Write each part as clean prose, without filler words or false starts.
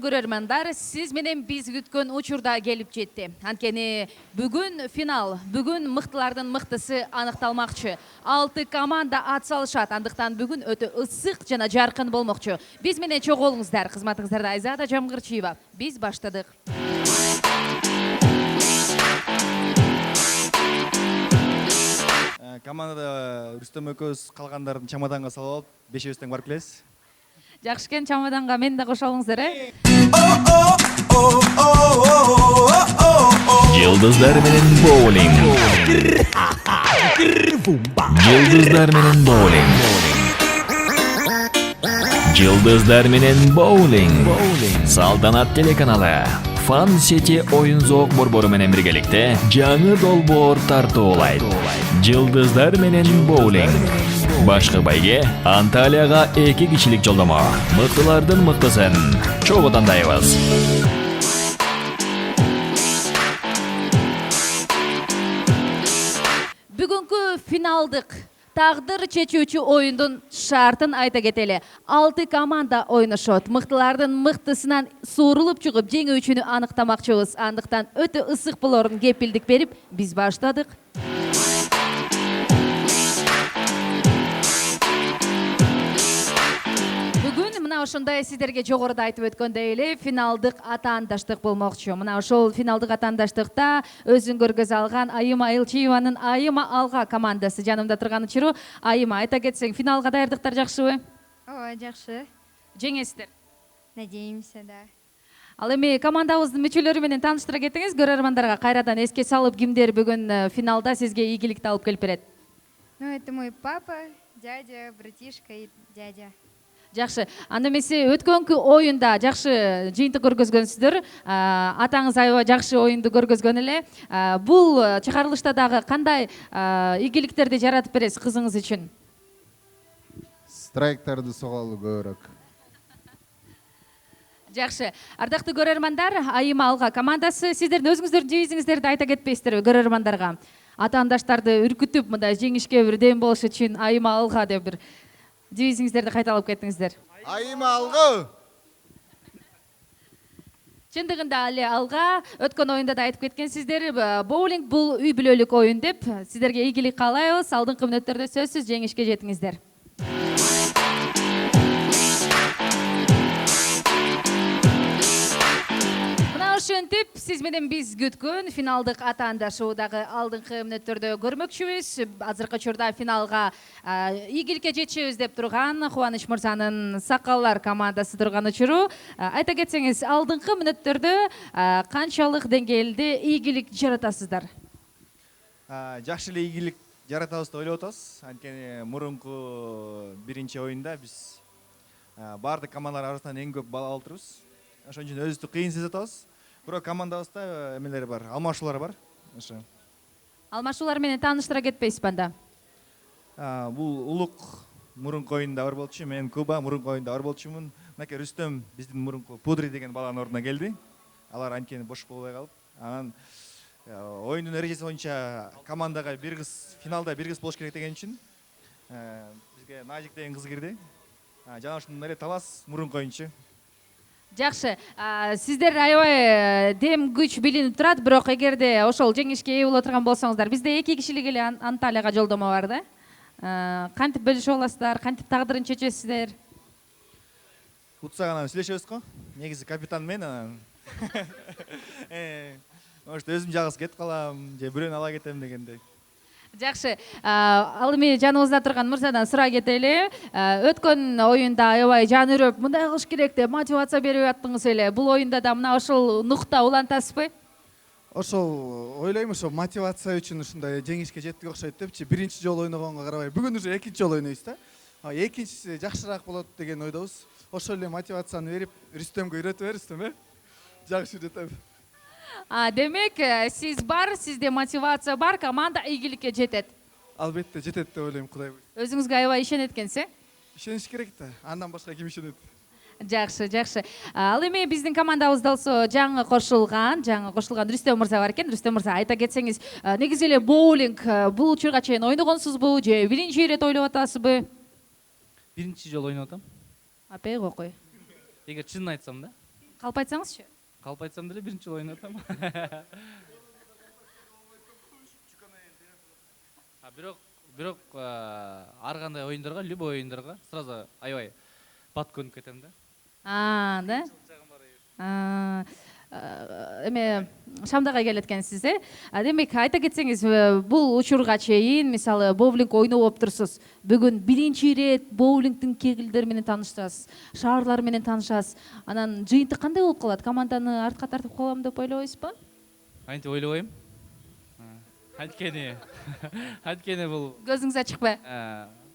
көрөрмандар, сиз менен биз күткөн учурда келип жетти. Анткени бүгүн финал, бүгүн мыктылардын мыктысы аныкталмакчы. 6 команда ат салышат, андыктан бүгүн өтө ысык жана жаркын болмокчу. Биз менен чогуу болуңуздар, кызматыңыздарда Айзада Жамгырчиева. Биз баштадык. Командада Рүстөм экөөбүз калгандардын чамаданга салып алып, бешибиз тең барып келебиз. Жакшы экен, чамаданга мен да кошо алыңыздар, Жылдыздар менен боулинг. Жылдыздар менен боулинг. Жылдыздар менен боулинг. Салтанат телеканалы Фан Сити оюн зоок борбору менен биргеликте жаңы долбоор тартуулайт. Жылдыздар менен боулинг. Башкы байге Анталияга 2 кишилик жолдомо. Мыктылардын мыктысын чогуу тандайбыз. Бүгүнкү финалдык тагдыр чечүүчү оюндун шартын айта кетели. 6 команда ойношот. Мыктылардын мыктысынан суурулуп чыгып, жеңүүчүнү аныктамакчыбыз. Андыктан өтө ысык болорун кепилдик берип, биз баштадык. Мына ошондой сиздерге жогоруда айтып өткөндөй эле финалдык атаандаштык болмокчу. Мына ошол финалдык атаандаштыкта өзүн көргөзө алган Айыма Айылчиеванын Айыма Алга командасы жанымда турган учуру. Айыма, айта кетсең, финалга даярдыктар жакшыбы? Ооба, жакшы. Жеңесиздер? Надеемся, да. Ал эми командабыздын мүчөлөрү менен тааныштыра кетиңиз, көрөрмандарга кайрадан эске салып, кимдер бүгүн финалда сизге ийгиликти алып келип берет? Ну, это мой папа, дядя, братишка и дядя. Жакшы. Анда эмесе өткөнкү оюнда жакшы жыйынтык көргөзгөнсүздөр. Атаңыз аябай жакшы оюнду көргөзгөн эле. Бул чыгарылышта дагы кандай ийгиликтерди жаратып бересиз кызыңыз үчүн? Страйктарды соголу көбүрөөк. Жакшы. Ардактуу көрөрмандар, Айыма Алга командасы сиздердин өзүңүздөрдүн девизиңиздерди айта кетпейсиздерби көрөрмандарга? Атаандаштарды үркүтүп, мындай жеңишке бир дем болуш үчүн Айыма Алга деп бир девизиңиздерди кайталап кеттиңиздер. Айыма алгы! Чындыгында эле Алга өткөн оюнда да айтып кеткенсиздер, боулинг бул үй бүлөлүк оюн деп. Сиздерге ийгилик каалайбыз. Алдыңкы мүнөттөрдө сөзсүз жеңишке жетиңиздер. Ошентип, сиз менен биз күткөн финалдык атаандашуудагы алдыңкы мүнөттөрдө көрмөкчүбүз. Азыркы учурда финалга ийгиликке жетишебиз деп турган Кубаныч мырзанын Сакаллар командасы турган учуру. Айта кетсеңиз, алдыңкы мүнөттөрдө канчалык деңгээлде ийгилик жаратасыздар? Жакшы эле ийгилик жаратабыз деп ойлоп атабыз. Анткени мурунку биринчи оюнда биз баардык командалар арасынан эң көп балл алып турбуз. Ошон үчүн өзүбүздү кыйын сезип атабыз. Бирок командабызда эмелер бар, алмашуулар бар. Ошо. Алмашуулар менен тааныштыра кетпейсизби анда? Бул Улук мурунку оюнда бар болчу, мен Куба мурунку оюнда бар болчумун. Мынакей Рүстөм биздин мурунку Пудри деген баланын ордуна келди. Алар анткени бош болбой калып, анан оюндун эрежеси боюнча командага бир кыз, финалда бир кыз болуш керек деген үчүн бизге Нажик деген кыз кирди. Жана ошондон эле Талас мурунку оюнчу. Жакшы. Сиздер аябай дем күч билинип турат, бирок эгерде ошол жеңишке ээ боло турган болсоңуздар, бизде 2 кишилик эле Анталияга жолдомо бар да. Кантип бөлүшүп аласыздар, кантип тагдырын чечесиздер? Утсак анан сүйлөшөбүз го. Негизи капитан мен анан. Может, өзүм жалгыз кетип калам, же бирөөнү ала кетем дегендей. Жакшы. Ал эми жаныбызда турган мырзадан сурай кетели. Өткөн оюнда аябай жан үрөп, мындай кылыш керек деп мотивация берип аттыңыз эле. Бул оюнда да мына ошол нукта улантасызбы? Ошол ойлойм, ошо мотивация үчүн ушундай жеңишке жеттик окшойт депчи. Биринчи жолу ойногонго карабай, бүгүн уже экинчи жолу ойнойбуз да. Экинчиси жакшыраак болот деген ойдобуз. Ошол эле мотивацияны берип, Рүстөмгө үйрөтүп бер, Рүстөм, жакшы үйрөтөм. Демек, сиз бар, сизде мотивация бар, команда ийгиликке жетет. Албетте жетет деп ойлойм, Кудай буйруса. Өзүңүзгө аябай ишенет экенсиз, Ишениш керек да. Андан башка ким ишенет? Жакшы, жакшы. Ал эми биздин командабызда болсо жаңы кошулган Рүстөм мырза бар экен. Рүстөм мырза, айта кетсеңиз, негизи эле боулинг бул учурга чейин ойногонсузбу, же биринчи ирет ойлоп атасызбы? Биринчи жолу ойноп атам. Апей кокой. Эгер чынын айтсам да. Калп айтсаңызчы. Калп айтсам деле биринчи жолу ойнотом. Бирок ар кандай оюндарга, любой оюндарга сразу аябай подкөнүп кетем да. Да? Эме Шамдага келет экенсиз, Демек айта кетсеңиз, бул учурга чейин мисалы боулинг ойноп болуп турсуз. Бүгүн биринчи ирет боулингдин кегилдери менен таанышасыз, шаарлар менен таанышасыз. Анан жыйынтык кандай болуп калат? Команданы артка тартып калам деп ойлобойсузбу? Антип ойлобойм. Анткени бул Көзүңүз ачыкпы?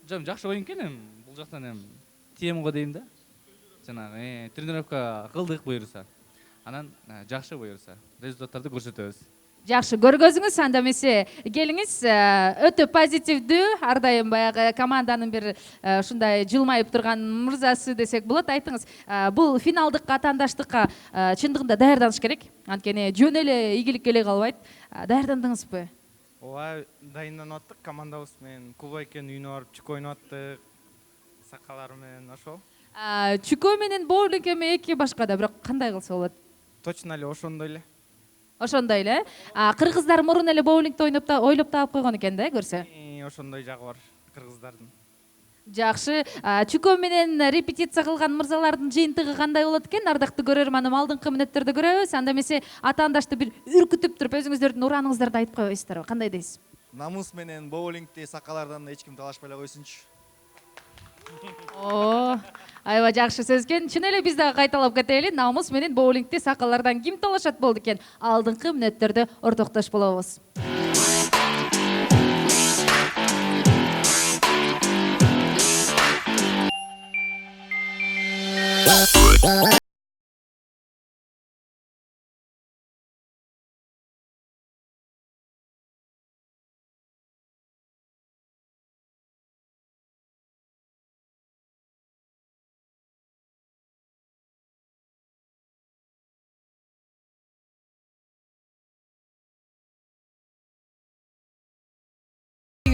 жок, жакшы оюн экен эми. Бул жактан эми темго дейм да. Жанагы тренировка кылдык буюрса. Анан жакшы буюрса, результаттарды көрсөтөбүз. Жакшы, көргөзүңүз, анда эмесе келиңиз. Өтө позитивдүү, ар дайым баягы команданын бир ушундай жылмайып турган мырзасы десек болот. Айтыңыз, бул финалдык атаандаштыкка чындыгында даярданыш керек. Анткени жөн эле ийгилик келе калбайт. Даярдандыңызбы? Ооба, дайынданып аттык. Командабыз менен клубга экен үйүнө барып чүкө ойноп аттык. Сакалар менен ошол. Чүкө менен боулинг эми эки башка да, бирок кандай кылса болот? Точно эле ошондой эле. Ошондой эле. Кыргыздар мурун эле боулингди ойлоп таап койгон экен да, көрсө. Ошондой жагы бар кыргыздардын. Жакшы. Чүкө менен репетиция кылган мырзалардын жыйынтыгы кандай болот экен? Ардактуу көрөрманым, алдыңкы мүнөттөрдө көрөбүз. Анда эмесе атаандашты бир үркүтүп туруп өзүңүздөрдүн ураныңыздарды айтып койбойсуздарбы? Кандай дейсиз? Намус менен боулингди сакалардан эч ким талашпай эле койсунчу. Аябай жакшы сөз экен. Чын эле биз дагы кайталап кетели. Намус менен боулингди сакалардан ким талашат болду экен? Алдыңкы мүнөттөрдө ортоктош болобуз.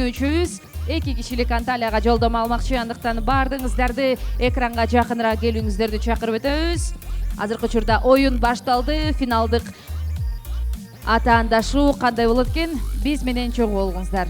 Үчүбүз эки кишилик Анталияга жолдомо алмакчы, андыктан баардыгыңыздарды экранга жакыныраак келүүңүздөрдү чакырып өтөбүз. Азыркы учурда оюн башталды. Финалдык атаандашуу кандай болот экен? Биз менен чогуу болуңуздар.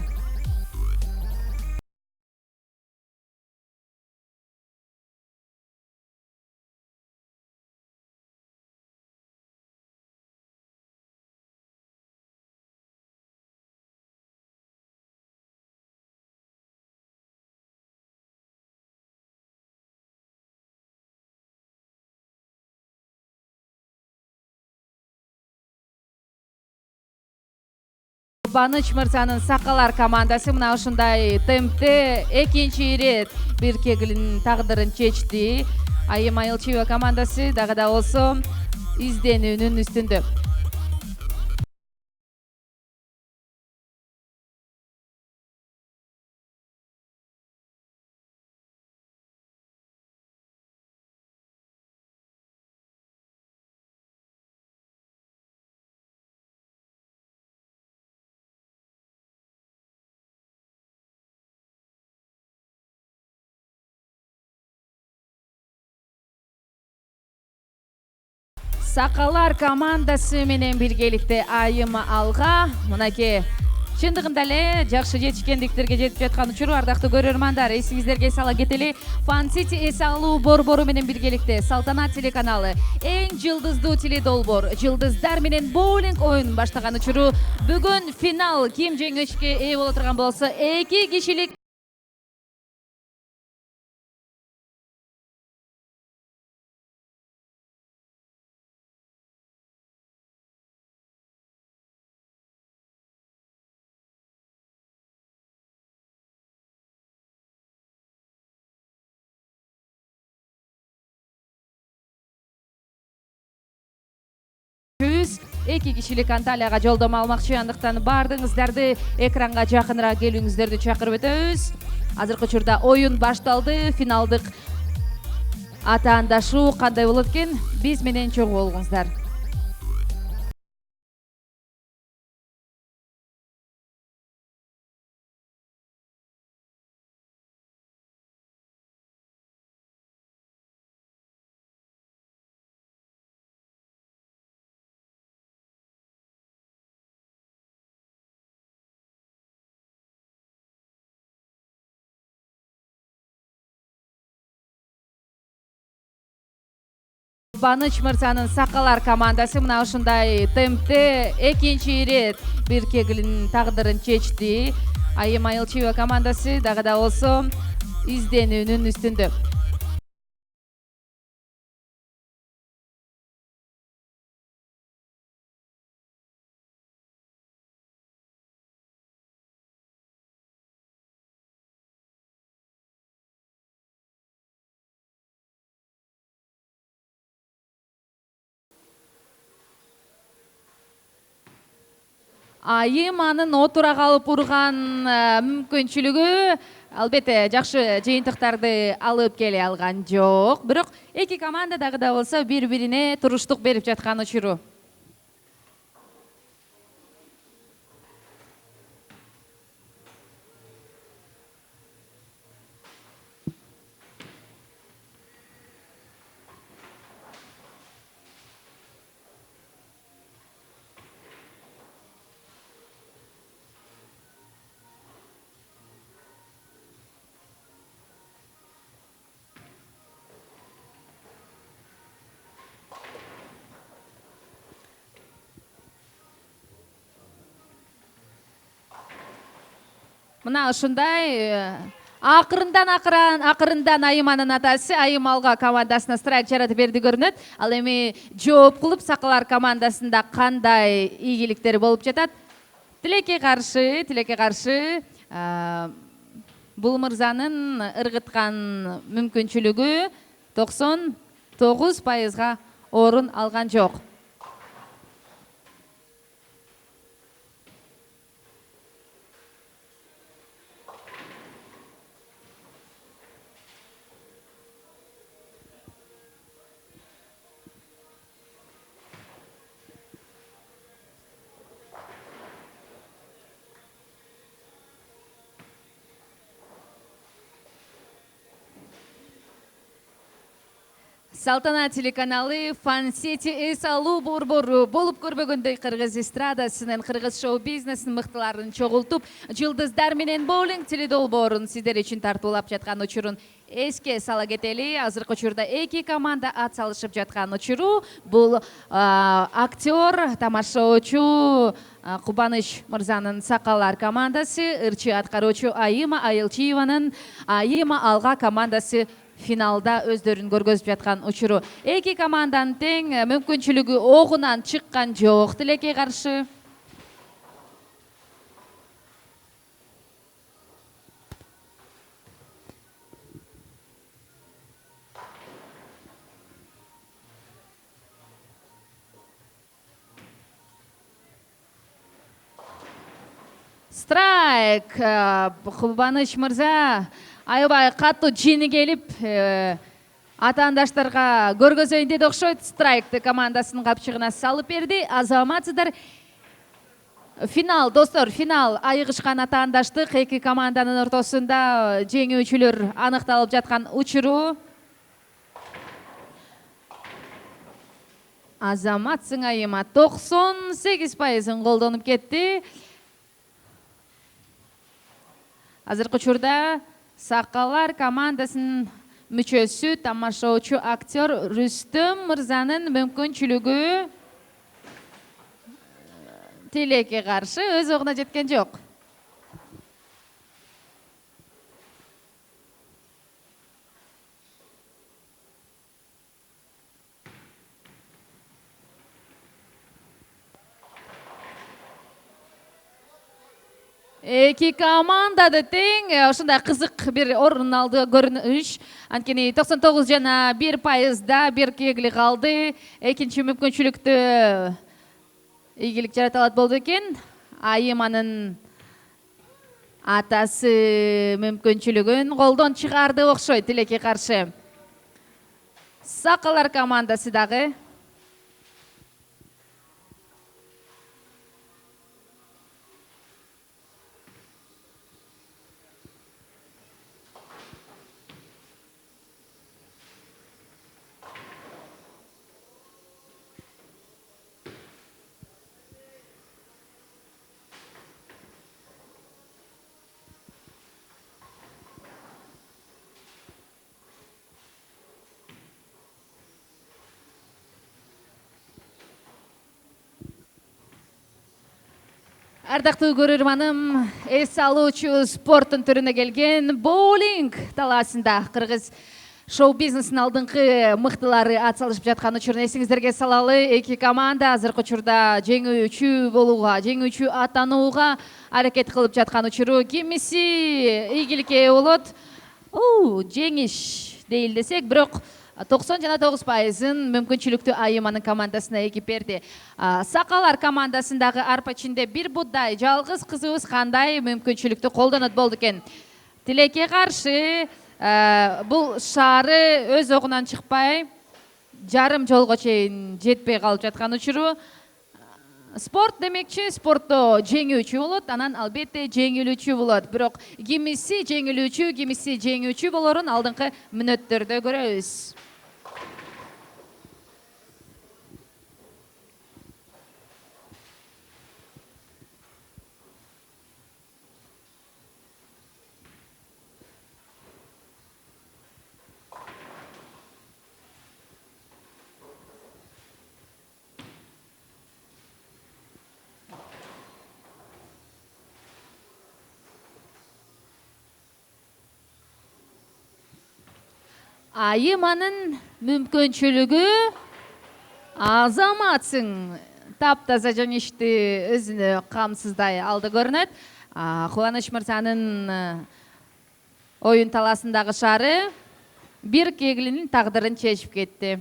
Баныч мырзанын сакалар командасы мына ушундай темпте экинчи ирет бир кегилин тагдырын чечти. Айым Айылчиева командасы дагы да болсо изденүүнүн үстүндө. Сакалар командасы менен биргеликте айым алга. Мынакей чындыгында эле жакшы жетишкендиктерге жетип жаткан учур. Ардактуу көрөрмандар, эсиңиздерге сала кетели. Fun City эс алуу борбору менен биргеликте Салтанат телеканалы эң жылдыздуу теледолбоор жылдыздар менен боулинг оюн баштаган учуру. Бүгүн финал ким жеңишке ээ боло турган болсо, эки кишилик эки кишилик Анталияга жолдомо алмакчы, андыктан баардыгыңыздарды экранга жакыныраак келүүңүздөрдү чакырып өтөбүз. Азыркы учурда оюн башталды. Финалдык атаандашуу кандай болот экен? Биз менен чогуу болуңуздар. Кубаныч мырзанын Сакалар командасы мына ушундай темпте экинчи ирет бир кегилин тагдырын чечти. Айым Айылчиева командасы дагы да болсо изденүүнүн үстүндө. Айым анын отура калып урган мүмкүнчүлүгү албетте жакшы жыйынтыктарды алып келе алган жок. Бирок эки команда дагы да болсо бири-бирине туруштук берип жаткан учуру. Мына ушундай акырындан Айыманын атасы Айым Алга командасына страйк жаратып берди көрүнөт. Ал эми жооп кылып Сакалар командасында кандай ийгиликтер болуп жатат? Тилекке каршы бул мырзанын ыргыткан мүмкүнчүлүгү 99%га орун алган жок. Салтанат телеканалы Фан Сити эс алуу борбору болуп көрбөгөндөй кыргыз эстрадасынын, кыргыз шоу бизнесинин мыктыларын чогултуп, жылдыздар менен боулинг теледолбоорун сиздер үчүн тартуулап жаткан учурун эске сала кетели. Азыркы учурда эки команда ат салышып жаткан учуру. Бул актер, тамашачу Кубаныч мырзанын Сакалар командасы, ырчы аткаруучу Айыма Айылчиеванын Айыма Алга командасы финалда өздөрүн көргөзүп жаткан учуру. Эки команданын тең мүмкүнчүлүгү огунан чыккан жок. Тилекке каршы страйк. Кубаныч мырза аябай катуу жини келип атаандаштарга көргөзөйүн деди окшойт. Страйкты командасынын капчыгына салып берди. Азаматсыздар, финал достор, финал айыгышкан атаандаштык эки команданын ортосунда жеңүүчүлөр аныкталып жаткан учуру. Азамат Сыңайыма 98%-ын колдонуп кетти. Азыркы учурда Сакалар командасынын мүчөсү, тамашачу актер Рүстөм мырзанын мүмкүнчүлүгү тилекке каршы өз огуна жеткен жок. Эки команда да тең ушундай кызык бир орун алды көрүнүш. Анткени 99 жана 1%да бир кегли калды. Экинчи мүмкүнчүлүктү ийгилик жарата алат болду экен. Айыманын атасы мүмкүнчүлүгүн колдон чыгарды окшойт. Тилекке каршы Сакалар командасы дагы Ардактуу көрөрманым, эс алуучу спорттун түрүнө келген боулинг талаасында кыргыз шоу-бизнестин алдыңкы мыктылары ат салышып жаткан учурун эсиңиздерге салалы. Эки команда азыркы учурда жеңүүчү болууга, жеңүүчү аттанууга аракет кылып жаткан учуру. Кимиси ийгиликке ээ болот, жеңиш дейли десек, бирок 99% мүмкүнчүлүктү айыманын командасына эгип берди. Сакалар командасындагы арпа ичинде бир буддай жалгыз кызыбыз кандай мүмкүнчүлүктү колдонот болду экен. Тилекке каршы бул шаары өз огунан чыкпай, жарым жолго чейин жетпей калып жаткан учуру. Спорт демекчи, спортто жеңүүчү болот, анан албетте жеңилүүчү болот. Бирок кимиси жеңилүүчү, кимиси жеңүүчү болорун алдыңкы мүнөттөрдө көрөбүз. Айыманын мүмкүнчүлүгү Азаматсың таптаза жөнүштү өзүнө камсыздай алды көрүнөт. Кубаныч мырзанын оюн талаасындагы шаары бир кеглинин тагдырын чечип кетти.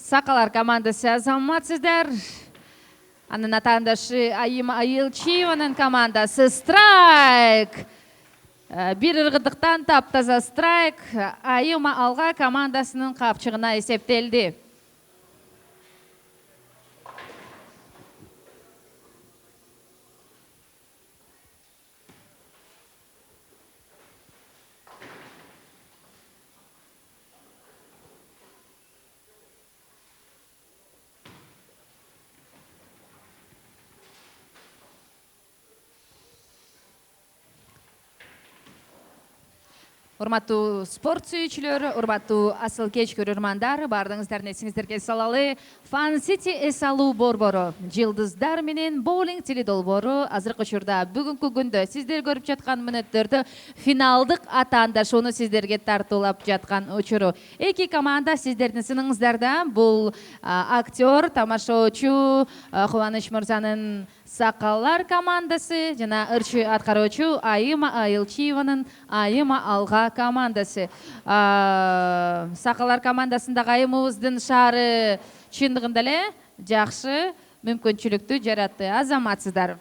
Сакалар командасы Азаматсыздар. Анын атаандашы Айыма Айылчиеванын командасы Страйк. Бир ыргыдыктан таптаза Страйк Айыма Алга командасынын капчыгына эсептелди. Урматтуу спорт сүйүүчүлөр, урматтуу асыл кеч көрөрмандар, баардыгыңыздардын эсиңиздерге салалы Fun City эс алуу борбору, жылдыздар менен боулинг тили долбоору азыркы учурда бүгүнкү күндө сиздер көрүп жаткан мүнөттөрдө финалдык атаандашууну сиздерге тартуулап жаткан учуру. Эки команда сиздердин сыныңыздарда. Бул актер, тамашоочу Кубаныч мырзанын Сакалар командасы жана ырчы аткаруучу Айыма Айылчиеванын Айыма Алга командасы. Сакалар командасындагы айымыбыздын шаары чындыгында эле жакшы мүмкүнчүлүктү жаратты. Азаматсыздар.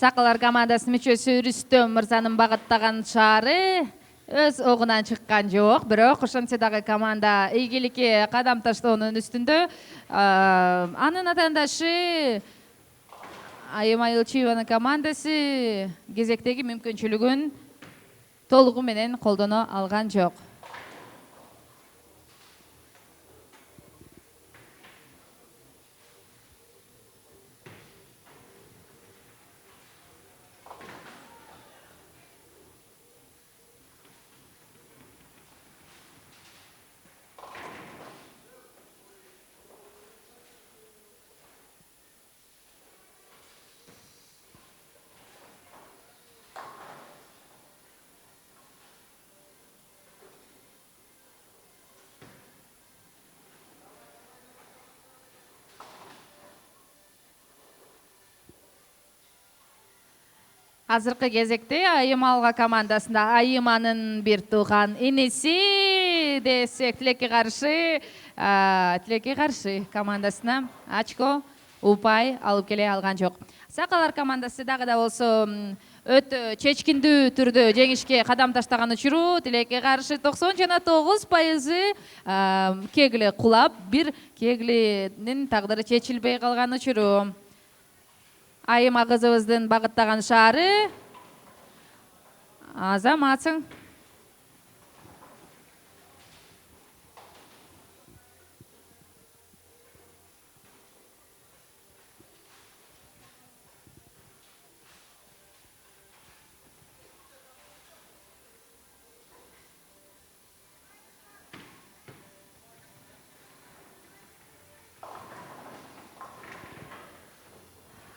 Сақалар командасының мүшесі Рүстөм мырзаның бағыттаған шары өз оғынан шыққан жоқ, бірақ ошентсе команда ийгиликке қадам таштоонун үстүндө. Анын атаандашы Айым Айылчиеванын командасы кезектеги мүмкүнчүлүгүн толугу менен колдоно алган жок. Азыркы кезекте Айым Алга командасында Айыманын бир тууган инеси десек Тилекке каршы командасына очко упай алып келе алган жок. Сакалар командасы дагы да болсо өтө чечкиндүү түрдө жеңишке кадам таштаган учуру Тилекке каршы 90,9% кегли кулап, бир кеглинин тагдыры чечилбей калган учуру. Айыма кызыбыздын багыттаган шаары Азаматсың.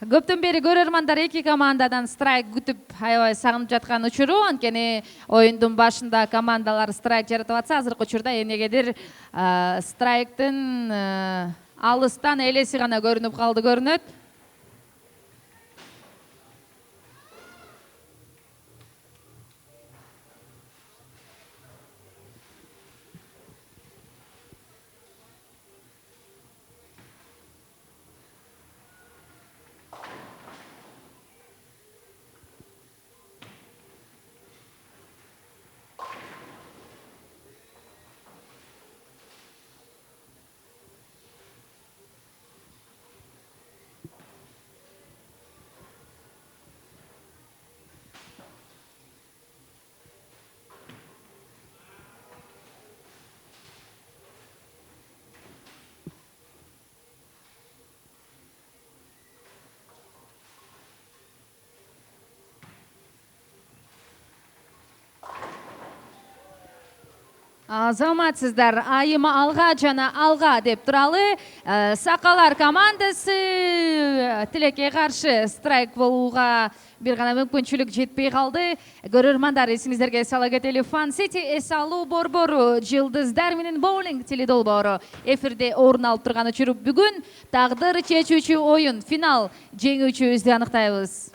Көптөн бери көрөрмандар эки командадан страйк күтүп аябай сагынып жаткан учуру, анткени оюндун башында командалар страйк жаратып атса, азыркы учурда эмнегедир страйктын алыстан элеси гана көрүнүп калды көрүнөт. Азаматсыздар, Айыма алга жана алга деп туралы Сакалар командасы Тилекке каршы страйк болууга бир гана мүмкүнчүлүк жетпей калды. Көрөрмандар, эсиңиздерге сала кетели, Fun City эс алуу борбору Жылдыздар менен боулинг теледолбоору эфирде орун алып турган учуру бүгүн тагдыр чечүүчү оюн, финал жеңүүчүбүздү аныктайбыз.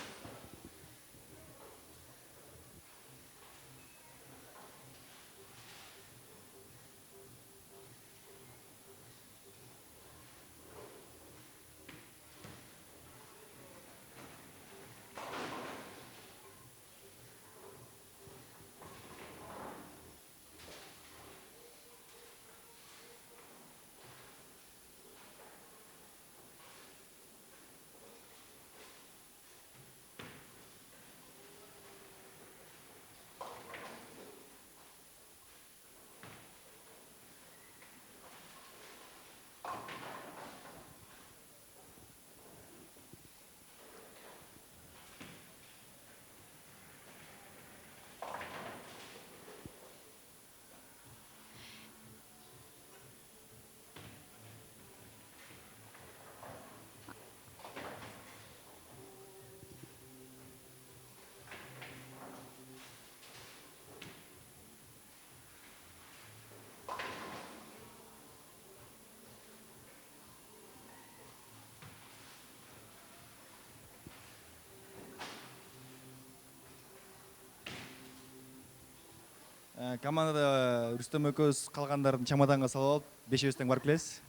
Командада Рүстөм экөөбүз калгандарын чамаданга салып алып, бешөөбүз тең барып келебиз.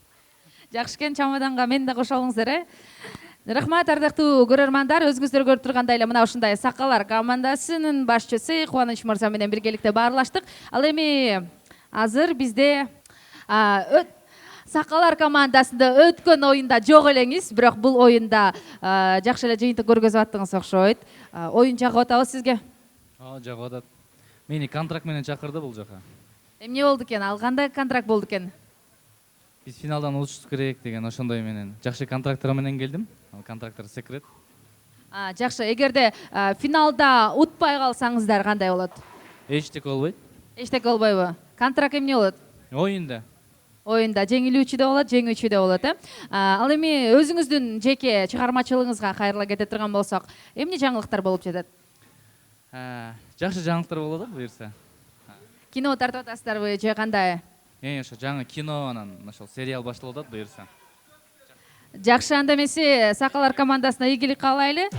Жакшы экен, чамаданга мен да кошо алыңыздар, Рахмат, ардактуу көрөрмандар, өзүңүздөр көрүп тургандай эле мына ушундай Сакалар командасынын башчысы Кубаныч мырза менен биргеликте баарлаштык. Ал эми азыр бизде Сакалар командасында өткөн оюнда жок элеңиз, бирок бул оюнда жакшы эле жыйынтык көргөзүп аттыңыз окшойт. Оюн жагып атабы сизге? Жагып атат. Мени контракт менен чакырды бул жака. Эмне болду экен? Ал кандай контракт болду экен? Биз финалдан учуш керек деген ошондой менен жакшы контракттар менен келдим. Ал контракттар секрет. Жакшы, эгерде финалда утпай калсаңыздар кандай болот? Эчтеке болбойт. Эчтеке болбойбу? Контракт эмне болот? Оюнда. Оюнда жеңилүүчү да болот, жеңүүчү да болот, Ал эми өзүңүздүн жеке чыгармачылыгыңызга кайрыла кете турган болсок, эмне жаңылыктар болуп жатат? Жакшы жаңылыктар болот да буюрса. Кино тартып атасыздарбы же кандай? Ошо жаңы кино анан ошол сериал башталып атат буюрса. Жакшы, анда эмесе Сакалар командасына ийгилик каалайлы.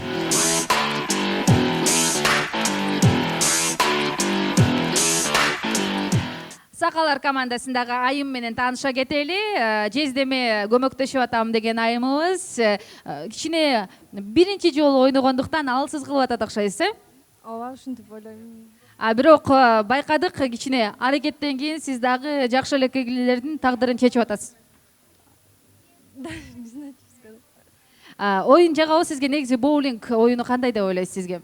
Сакалар командасындагы айым менен тааныша кетели. Жездеме көмөктөшүп атам деген айымыбыз. Кичине биринчи жолу ойногондуктан алсыз кылып атат окшойсуз, Ооба, ушинтип ойлойм. Бирок байкадык, кичине аракеттен кийин сиз дагы жакшы эле кегилердин тагдырын чечип атасыз. Оюн жагабы сизге? Негизи боулинг оюну кандай деп ойлойсуз сизге?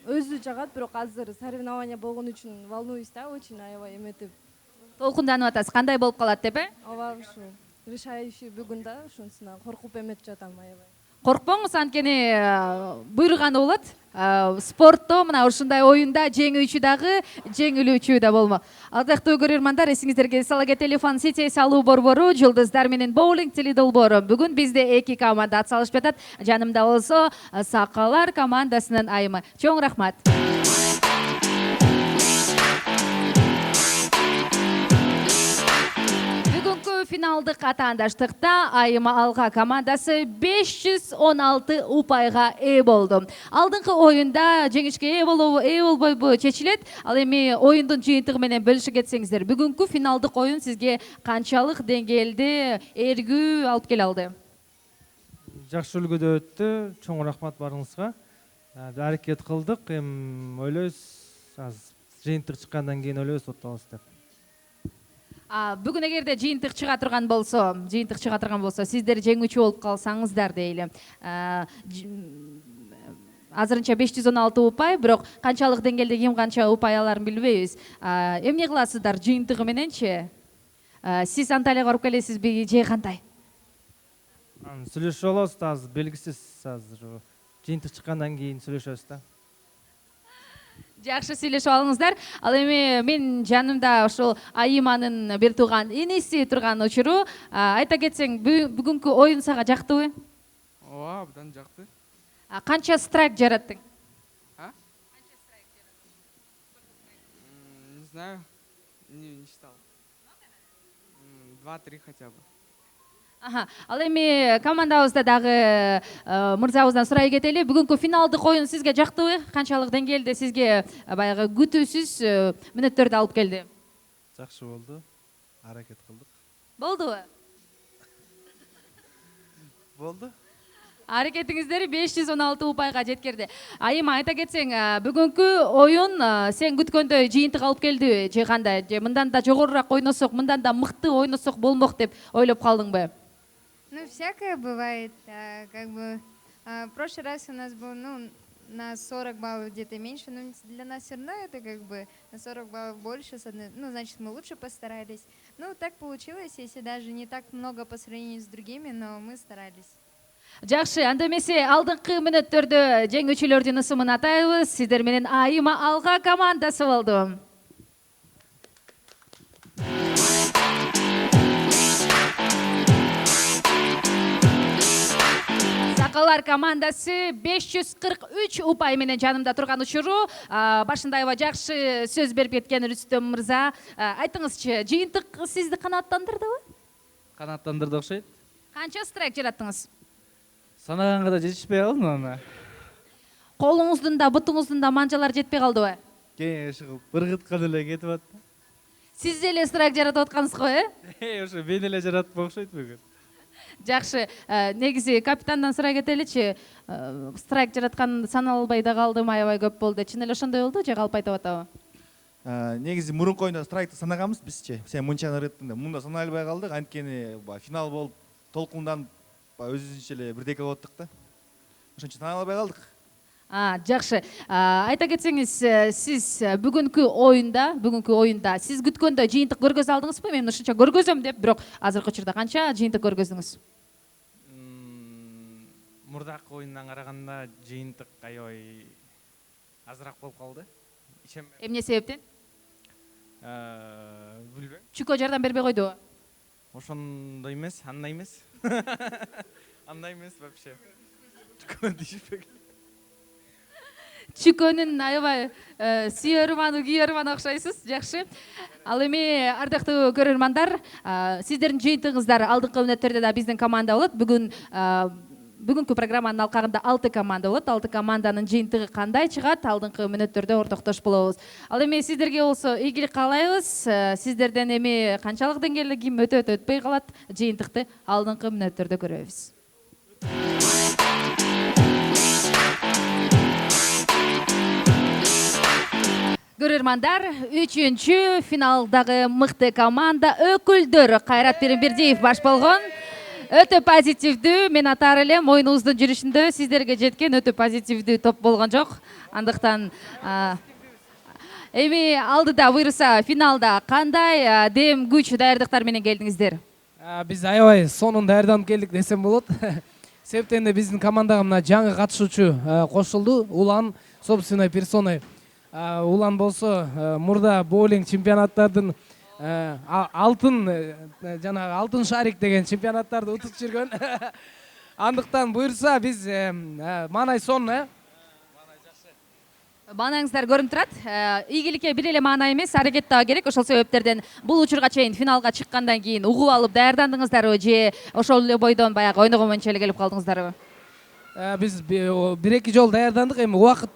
Өзү жагат, бирок азыр соревнования болгон үчүн волнуюсь да, очень аябай эметип. Толкунданып атасыз, кандай болуп калат деп, Ооба, ушу решающий бүгүн да, ушунусуна коркуп эметип жатам аябай. Коркпоңуз, анткени буйруганы болот. Спортто мына ушундай оюнда жеңүүчү дагы, жеңилүүчү да болмок. Ардактуу көрөрмандар, эсиңиздерге сала кетели, Fun City салуу борбору Жылдыздар менен боулинг тили долбоору. Бүгүн бизде 2 команда ат салышып жатат. Жанымда болсо Сакалар командасынын айымы. Чоң рахмат. Финалдык атаандаштыкта айыма алга командасы 516 упайга ээ болду. Алдыңкы оюнда жеңишке ээ болбойбу чечилет. Ал эми оюндун жыйынтыгы менен бөлүшүп кетсеңиздер, бүгүнкү финалдык оюн сизге канчалык деңгээлде эргүү алып келе алды? Жакшы үлгүдө өттү. Чоң рахмат барыңызга. Аракет кылдык. Эми ойлойбуз, жыйынтык чыккандан кийин ойлойбуз соттобуз деп. Бүгүн эгерде жыйынтык чыга турган болсо, сиздер жеңүүчү болуп калсаңыздар дейли. Азырынча 516 упай, бирок канчалык деңгээлде ким канча упай аларын билбейбиз. Эмне кыласыздар жыйынтыгы мененчи? Сиз Анталияга барып келесизби же кандай? Сүйлөшүп алабыз да, азыр белгисиз, азыр жыйынтык чыккандан кийин сүйлөшөбүз да. Жакшы, сүйлөшүп алыңыздар. Ал эми мен жанымда ошол айыманын бир тууган иниси турган учуру. Айта кетсең, бүгүнкү оюн сага жактыбы? Ооба, абдан жакты. Канча страйк жараттың? Не знаю, не считал. 2-3 хотя бы. Ал эми командабызда дагы мырзабыздан сурай кетели. Бүгүнкү финалдык оюн сизге жактыбы? Канчалык деңгээлде сизге баягы күтүүсүз мүнөттөрдү алып келди? Жакшы болду. Аракет кылдык. Болдубу? Болду. Аракетиңиздер 516 упайга жеткирди. Айым, айта кетсең, бүгүнкү оюн сен күткөндөй жыйынтык алып келдиби же кандай? Же мындан да жогорураак ойносок, мындан да мыкты ойносок болмок деп ойлоп калдыңбы? Ну, всякое бывает. Как бы в прошлый раз у нас был, на 40 баллов где-то меньше, но для нас все равно это как бы на 40 баллов больше, значит, мы лучше постарались. Ну, так получилось, если даже не так много по сравнению с другими, но мы старались. Жакшы, анда эмесе алдыңкы мүнөттөрдө жеңүүчүлөрдүн ысымын атайбыз. Сиздер менен айыма алга командасы болду. Сакалар командасы 543 упай менен жанымда турган учуру. Башында аябай жакшы сөз берип кеткен Рүстөм мырза. Айтыңызчы, жыйынтык сизди канааттандырдыбы? Канааттандырды окшойт. Канча страйк жараттыңыз? Санаганга да жетишпей калдым ана. Колуңуздун да, бутуңуздун да манжалар жетпей калдыбы? Кеңеш кылып ыргыткан эле кетип атты. Сиз эле страйк жаратып аткансыз го, Ошо мен эле жаратып окшойт бүгүн. Жакшы, негизи капитандан сурай кетеличи. Страйк жараткан саналбай да калдым, аябай көп болду. Чын эле ошондой болду же калп айтып атабы? Негизи мурунку оюнда страйкты санаганбыз бизчи. Сен мынча ырыттың, мында санай албай калдык. Анткени финал болуп толкунданып өзүбүзчө эле бирдеке болуп да. Ошон үчүн санай албай калдык. Жакшы. Айта кетсеңиз, сиз бүгүнкү оюнда сиз күткөндө жыйынтык көргөзө алдыңызбы? Мен ушунча көргөзөм деп, бирок азыркы учурда канча жыйынтык көргөздүңүз? Мурдакы оюндан караганда жыйынтык аябай азыраак болуп калды. Эмне себептен? Билбейм. Чүкө жардам бербей койдубу? Ошондой эмес, андай эмес. Андай эмес вообще. Чүкө дишпек. Чүкөнүн аябай сүйөрманы, күйөрманы окшойсуз. Жакшы. Ал эми ардактуу көрөрмандар, сиздердин жыйынтыгыңыздар алдыңкы мүнөттөрдө да биздин команда болот. Бүгүнкү программанын алкагында 6 команда болот. 6 команданын жыйынтыгы кандай чыгат? Алдыңкы мүнөттөрдө ортоктош болобуз. Ал эми сиздерге болсо ийгилик каалайбыз. Сиздерден эми канчалык деңгээлде ким өтпөй калат? Жыйынтыкты алдыңкы мүнөттөрдө көрөбүз. Көрөрмандар, 3-чү финалдагы мыкты команда өкүлдөр Кайрат Перимбердиев баш болгон. Өтө позитивдүү, мен атар элем оюнубуздун жүрүшүндө сиздерге жеткен өтө позитивдүү топ болгон жок. Андыктан эми алдыда буйруса финалда кандай дем күч даярдыктар менен келдиңиздер? Биз аябай сонун даярданып келдик десем болот. Себептен да биздин командага мына жаңы катышуучу кошулду, Улан собственной персоной. Улан болсо мурда боулинг чемпионаттардын алтын шарик деген чемпионаттарды утуп жүргөн. Андыктан буйрса биз маанай сонун, Маанаңыздар көрүнүп турат. Ийгиликке бир эле маана эмес, аракет дагы керек. Ошол себептерден бул учурга чейин финалга чыккандан кийин угуп алып даярдандыңыздарбы же ошол эле бойдон баягы ойногон боюнча эле келип калдыңыздарбы? Биз 1-2 жол даярдандык, эми убакыт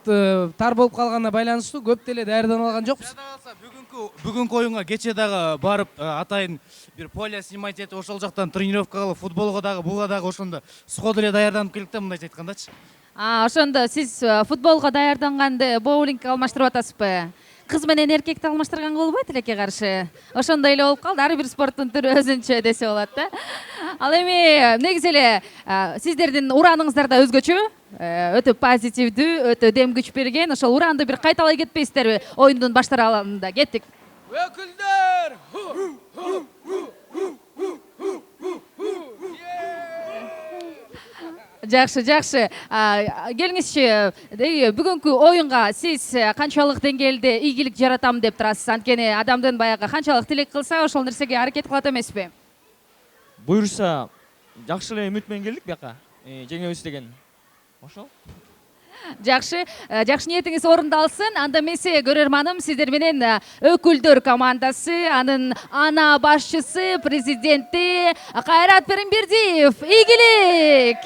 тар болуп калганына байланыштуу көп деле даярдана алган жокпуз. Бүгүнкү оюнга кече дагы барып атайын бир поле снимать этип ошол жактан тренировка кылып, футболго дагы буга дагы ошондо сходу эле даярданып келдик да, мындайча айткандачы. Ошондо сиз футболго даярданганды боулингке алмаштырып атасызбы? Кыз менен эркекти алмаштырганга болбойт тилекке каршы. Ошондой эле болуп калды. Ар бир спорттун түрү өзүнчө десе болот да. Ал эми негизи эле сиздердин ураныңыздар да өзгөчө, өтө позитивдүү, өтө дем күч берген. Ошол уранды бир кайталай кетпейсиздерби? Оюндун башталарында кеттик. Өкүлдөр! Жакшы. Келиңизчи, бүгүнкү оюнга сиз канчалык деңгээлде ийгилик жаратам деп турасыз? Анткени адамдын баягы канчалык тилек кылса, ошол нерсеге аракет кылат эмеспи? Буйрса, жакшы эле үмүт менен келдик бияка. Жеңебиз деген. Ошол. Жакшы ниетиңиз орундалсын. Анда эмесе көрөрманым, сиздер менен өкүлдөр командасы, анын ана башчысы, президенти Кайрат Перимбердиев. Ийгилик!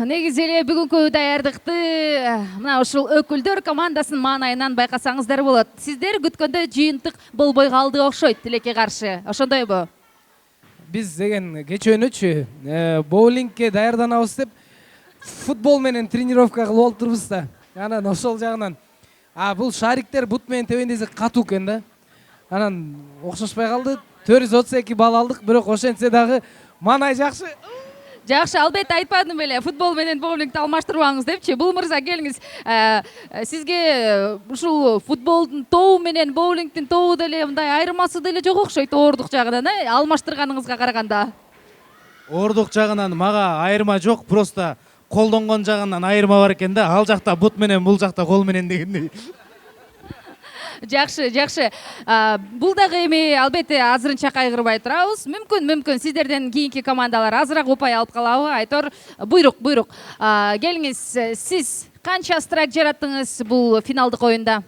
негизи эле бүгүнкү даярдыкты мына ушул өкүлдөр командасынын маанайынан байкасаңыздар болот. Сиздер күткөндө жыйынтык болбой калды окшойт тилекке каршы. Ошондойбу? Биз деген кечөөнүчү боулингке даярданабыз деп футбол менен тренировка кылып олтурбуз да. Анан ошол жагынан бул шариктер бут менен тебендесе катуу экен да. Анан окшошпой калды. 432 балл алдык, бирок ошентсе дагы маанай жакшы. Жакшы, албетте айтпадым беле, футбол менен боулингди алмаштырбаңыз депчи. Бул мырза келиңиз. Сизге ушул футболдун тобу менен боулингдин тобу деле мындай айырмасы деле жок окшойт оордук жагынан, алмаштырганыңызга караганда. Оордук жагынан мага айырма жок, просто колдонгон жагынан айырма бар экен да. Ал жакта бут менен, бул жакта кол менен дегендей. Жакшы, жакшы. Бул дагы эми албетте азырынча кайгырбай турабыз. Мүмкүн сиздерден кийинки командалар азыраак упай алып калабы? Айтор, буйрук. Келиңиз, сиз канча страйк жараттыңыз бул финалдык оюнда?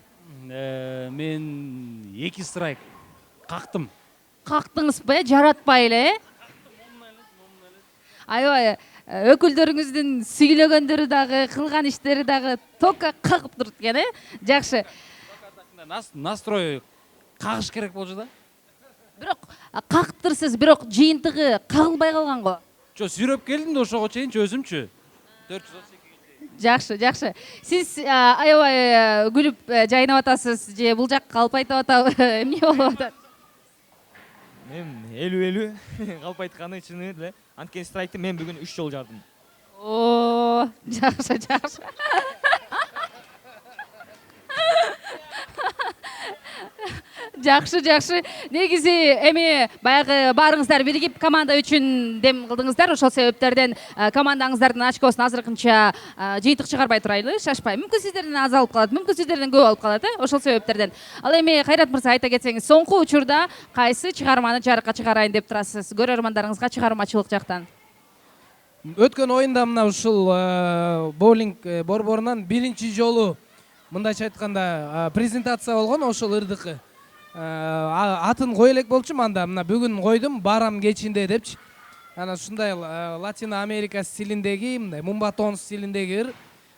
Мен 2 страйк кактым. Кактыңызбы, жаратпай эле? Аябай өкүлдөрүңүздүн сүйлөгөндөрү дагы, кылган иштери дагы тока кагып турат экен, Жакшы. Настрой кагыш керек болчу да. Бирок кактырсыз, бирок жыйынтыгы кагылбай калган го. Жо, сүйрөп келдим да ошого чейинчи өзүмчү. 432. Жакшы. Сиз аябай күлүп жайнап атасыз же бул жак калпайтып атабы? Эмне болуп атат? Мен 50-50 калп айтканы чыны эле. Анткени страйкты мен бүгүн 3 жолу жардым. О, жакшы. Жакшы. Негизи эми баягы баарыңыздар биригип команда үчүн дем кылдыңыздар. Ошол себептерден командаңыздардын очкосун азыркынча жыйынтык чыгарбай турайлы, шашпай. Мүмкүн сиздерден аз алып калат, мүмкүн сиздерден көп алып калат, Ошол себептерден. Ал эми Кайрат мырза айта кетсеңиз, соңку учурда кайсы чыгарманы жарыкка чыгарайын деп турасыз? Көрөрмандарыңызга чыгармачылык жактан. Өткөн оюнда мына ушул боулинг борборунан биринчи жолу мындайча айтканда презентация болгон, ошол ырдыкы. Атын кое элек болчумун анда, мына бүгүн койдум, барам кечинде депчи. Анан ушундай Латина Америка стилиндеги, мындай мумбатон стилиндеги ыр.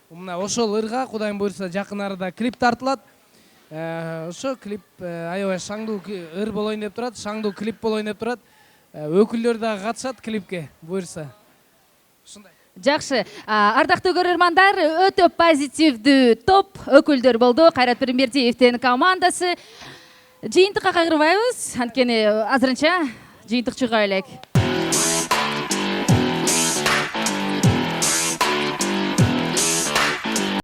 Мына ошол ырга Кудайым буйрса жакын арада клип тартылат. Ошо клип аябай шаңдуу ыр болоюн деп турат, шаңдуу клип болоюн деп турат. Өкүлдөр дагы катышат клипке буйрса. Ушундай. Жакшы, ардактуу көрөрмандар, өтө позитивдүү топ өкүлдөр болду. Кайрат Пирмбердиевдин командасы. Жыйынтыкка кайгырбайбыз, анткени азырынча жыйынтык чыга элек.